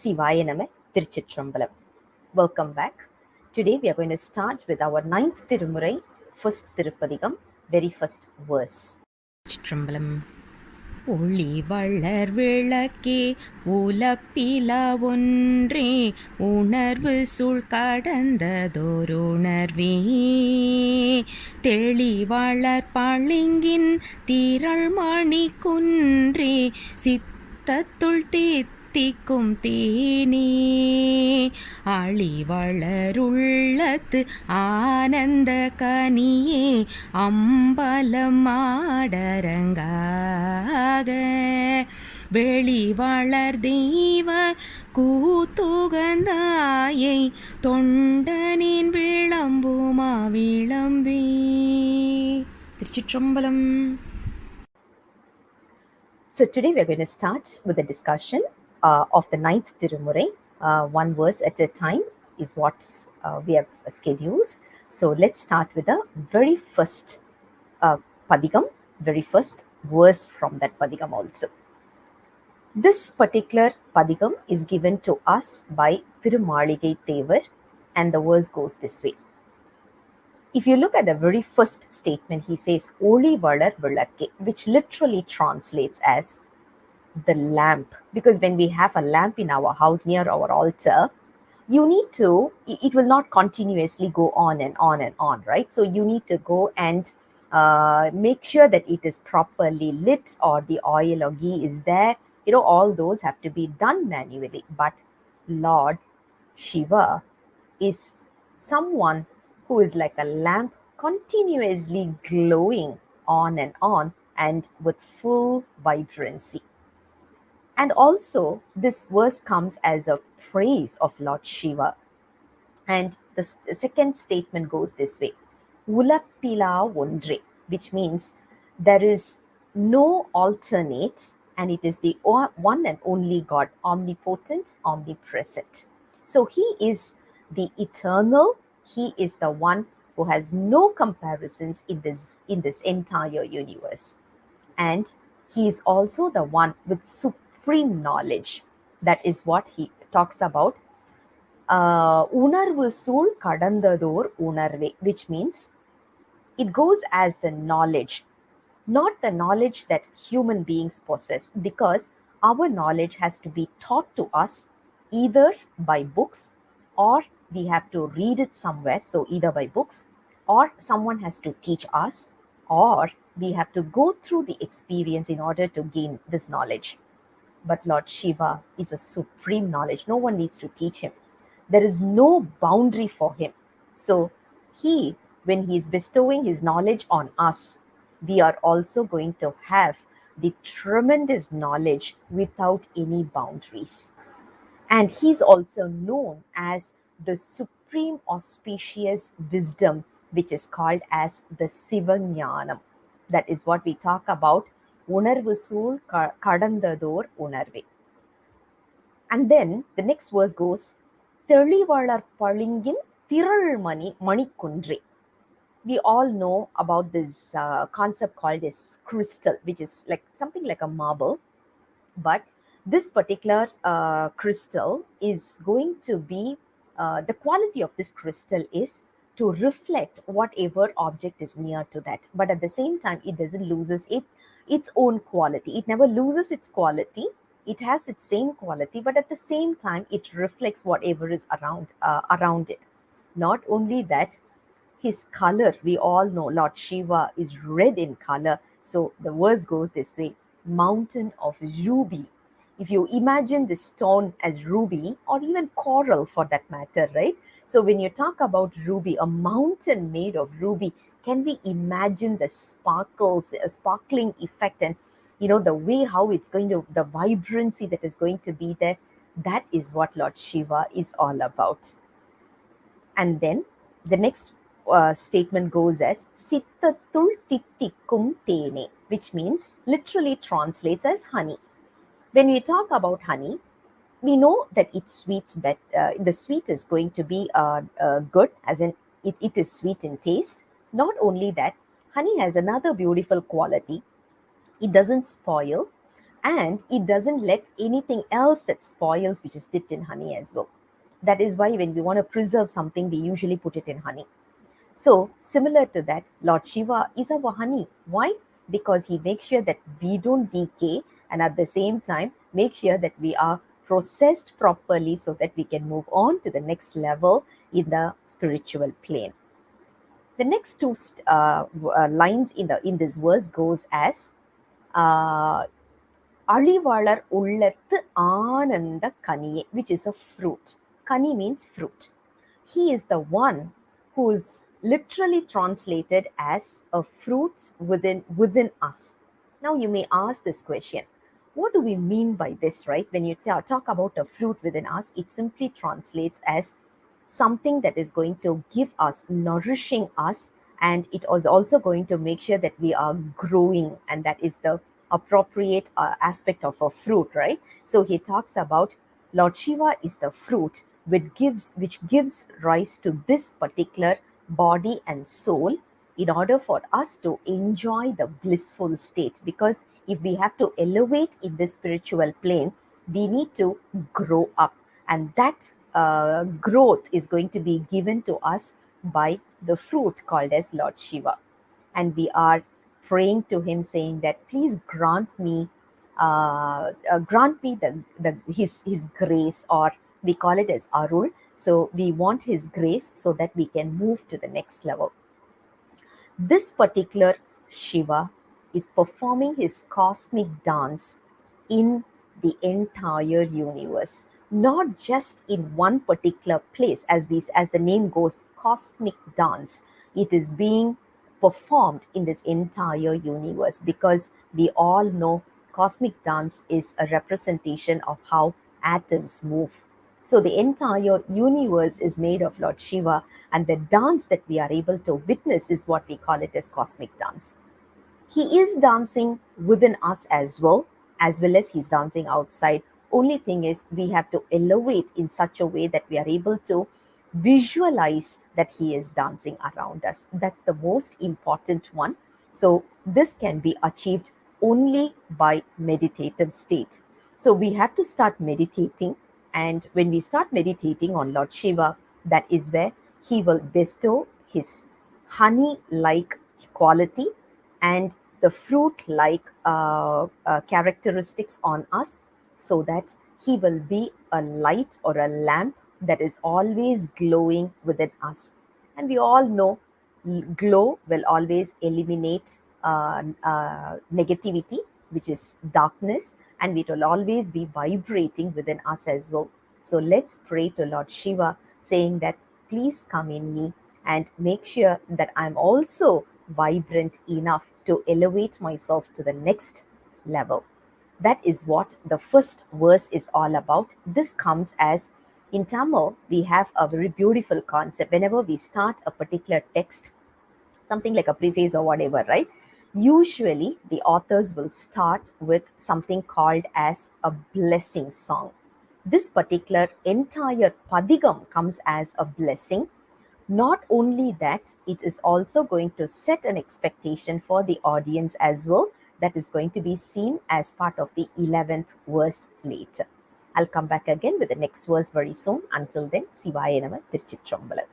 Sivaya Nama Tiruchitrambalam. Welcome back. Today we are going to start with our ninth Tirumurai, first Tirupadigam, very first verse. Chitrambalam. ஒளி வளர் விளக்கே உலப்பிலா ஒன்றே உணர்வு சூழ் கடந்ததோருணர்வே தெளிவளர் பளிங்கின் திரள்மணி குன்றே சித்தத்துள் தித்திக்கும் தேனே அழிவளருள்ளத்து ஆனந்த கனியே அம்பலம் ஆடரங்காக வெளிவளர் தெய்வ கூத்துகந்தாயை தொண்டனின் விளம்புமா விளம்பே. திருச்சிற்றம்பலம். So today we are going to start with a discussion of the ninth Tirumurai. One verse at a time is what we have scheduled. So let's start with the very first Padigam, very first verse from that Padigam also. This particular Padigam is given to us by ThiruMaaligai Thevar, and the verse goes this way. If you look at the very first statement, he says, Oli Valar Vilakkey, which literally translates as the lamp. Because when we have a lamp in our house near our altar, you need to, it will not continuously go on and on and on, right? So you need to go and make sure that it is properly lit or the oil or ghee is there. You know, all those have to be done manually. But Lord Shiva is someone who is like a lamp continuously glowing on and with full vibrancy. And also, this verse comes as a praise of Lord Shiva. And the second statement goes this way, Ulappila Ondre, which means there is no alternate, and it is the one and only God, omnipotent, omnipresent. So he is the eternal, he is the one who has no comparisons in this entire universe. And he is also the one with supreme knowledge. That is what he talks about. Unarvu sool kadandador unarve, which means it goes as the knowledge, not the knowledge that human beings possess, because our knowledge has to be taught to us either by books or we have to read it somewhere. So either by books or someone has to teach us, or we have to go through the experience in order to gain this knowledge. But Lord Shiva is a supreme knowledge. No one needs to teach him. There is no boundary for him. So he, when he is bestowing his knowledge on us, we are also going to have the tremendous knowledge without any boundaries. And he's also known as the supreme auspicious wisdom, which is called as the Sivajnanam. That is what we talk about. Unarvu sool kadandador unarve. And then the next verse goes, Thelivalar Palingin Tiralmani Manikundre. We all know about this concept called as crystal, which is like something like a marble. But this particular crystal is going to be, the quality of this crystal is to reflect whatever object is near to that. But at the same time, it doesn't lose its own quality. It never loses its quality. It has its same quality, but at the same time, it reflects whatever is around it. Not only that, his color, we all know Lord Shiva is red in color. So the verse goes this way, mountain of ruby. If you imagine this stone as ruby or even coral for that matter, right? So when you talk about ruby, a mountain made of ruby, can we imagine the sparkles, a sparkling effect, and you know the way how it's going to, the vibrancy that is going to be there? That is what Lord Shiva is all about. And then the next statement goes as Sittathul Tittikkum Tene, which means literally translates as honey. When we talk about honey, we know that it sweets, but the sweet is going to be good, as in it is sweet in taste. Not only that, honey has another beautiful quality. It doesn't spoil. and it doesn't let anything else that spoils which is dipped in honey as well. That is why when we want to preserve something, we usually put it in honey. So, similar to that, Lord Shiva is our honey. Why? Because he makes sure that we don't decay, and at the same time, make sure that we are processed properly so that we can move on to the next level in the spiritual plane. The next two lines in this verse goes as uh, Oli Valar Vilakkey, which is a fruit. Kani means fruit. He is the one who is literally translated as a fruit within us. Now you may ask this question. What do we mean by this, right? When you talk about a fruit within us, it simply translates as something that is going to give us, nourishing us, and it was also going to make sure that we are growing, and that is the appropriate aspect of a fruit, right? So he talks about Lord Shiva is the fruit which gives rise to this particular body and soul in order for us to enjoy the blissful state. Because if we have to elevate in this spiritual plane, we need to grow up, and that growth is going to be given to us by the fruit called as Lord Shiva. And we are praying to him, saying that please grant me his grace, or we call it as Arul. So we want his grace so that we can move to the next level. This particular Shiva is performing his cosmic dance in the entire universe, not just in one particular place. As the name goes, cosmic dance, it is being performed in this entire universe, because we all know cosmic dance is a representation of how atoms move. So the entire universe is made of Lord Shiva, and the dance that we are able to witness is what we call it as cosmic dance. He is dancing within us as well as he's dancing outside. Only thing is, we have to elevate in such a way that we are able to visualize that he is dancing around us. That's the most important one. So this can be achieved only by meditative state. So we have to start meditating, and when we start meditating on Lord Shiva, that is where he will bestow his honey like quality and the fruit like characteristics on us, so that he will be a light or a lamp that is always glowing within us. And we all know glow will always eliminate negativity, which is darkness, and it will always be vibrating within us as well. So let's pray to Lord Shiva, saying that please come in me and make sure that I'm also vibrant enough to elevate myself to the next level. That is what the first verse is all about. This comes as, in Tamil, we have a very beautiful concept. Whenever we start a particular text, something like a preface or whatever, right? Usually, the authors will start with something called as a blessing song. This particular entire padigam comes as a blessing. Not only that, it is also going to set an expectation for the audience as well, that is going to be seen as part of the 11th verse later. I'll come back again with the next verse very soon. Until then, Sivaya Nama, Tiruchitrambalam.